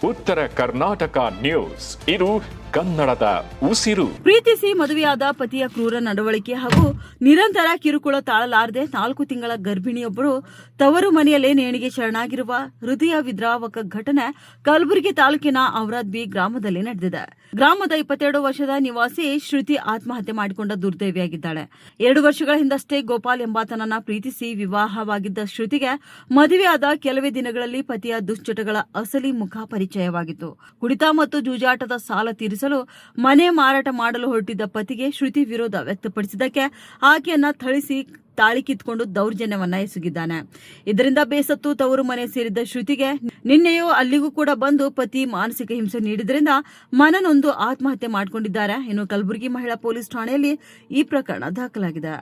ಉತ್ತರ ಕರ್ನಾಟಕ ನ್ಯೂಸ್, ಇದು ಕನ್ನಡದ ಉಸಿರು. ಪ್ರೀತಿಸಿ ಮದುವೆಯಾದ ಪತಿಯ ಕ್ರೂರ ನಡವಳಿಕೆ ಹಾಗೂ ನಿರಂತರ ಕಿರುಕುಳ ತಾಳಲಾರದೆ 4 ತಿಂಗಳ ಗರ್ಭಿಣಿಯೊಬ್ಬರು ತವರು ಮನೆಯಲ್ಲೇ ನೇಣಿಗೆ ಶರಣಾಗಿರುವ ಹೃದಯ ವಿದ್ರಾವಕ ಘಟನೆ ಕಲಬುರಗಿ ತಾಲೂಕಿನ ಔರಾದ್ ಬಿ ಗ್ರಾಮದಲ್ಲಿ ನಡೆದಿದೆ. ಗ್ರಾಮದ 22 ವರ್ಷದ ನಿವಾಸಿ ಶ್ರುತಿ ಆತ್ಮಹತ್ಯೆ ಮಾಡಿಕೊಂಡ ದುರ್ದೈವಿಯಾಗಿದ್ದಾಳೆ. 2 ವರ್ಷಗಳ ಹಿಂದಷ್ಟೇ ಗೋಪಾಲ್ ಎಂಬಾತನನ್ನ ಪ್ರೀತಿಸಿ ವಿವಾಹವಾಗಿದ್ದ ಶ್ರುತಿಗೆ ಮದುವೆಯಾದ ಕೆಲವೇ ದಿನಗಳಲ್ಲಿ ಪತಿಯ ದುಶ್ಚಟಗಳ ಅಸಲಿ ಮುಖ ಪರಿಚಯವಾಗಿತ್ತು. ಕುಡಿತ ಮತ್ತು ಜೂಜಾಟದ ಸಾಲ ತೀರಿಸಲು ಮನೆ ಮಾರಾಟ ಮಾಡಲು ಹೊರಟಿದ್ದ ಪತಿಗೆ ಶ್ರುತಿ ವಿರೋಧ ವ್ಯಕ್ತಪಡಿಸಿದ್ದಕ್ಕೆ ಆಕೆಯನ್ನ ಥಳಿಸಿ ತಾಳಿ ಕಿತ್ಕೊಂಡು ದೌರ್ಜನ್ಯವನ್ನ ಎಸಗಿದ್ದಾನೆ. ಇದರಿಂದ ಬೇಸತ್ತು ತವರು ಮನೆ ಸೇರಿದ್ದ ಶ್ರುತಿಗೆ ನಿನ್ನೆಯೂ ಅಲ್ಲಿಗೂ ಕೂಡ ಬಂದು ಪತಿ ಮಾನಸಿಕ ಹಿಂಸೆ ನೀಡಿದ್ರಿಂದ ಮನನೊಂದು ಆತ್ಮಹತ್ಯೆ ಮಾಡಿಕೊಂಡಿದ್ದಾರೆ. ಇನ್ನು ಕಲಬುರಗಿ ಮಹಿಳಾ ಪೊಲೀಸ್ ಠಾಣೆಯಲ್ಲಿ ಈ ಪ್ರಕರಣ ದಾಖಲಾಗಿದೆ.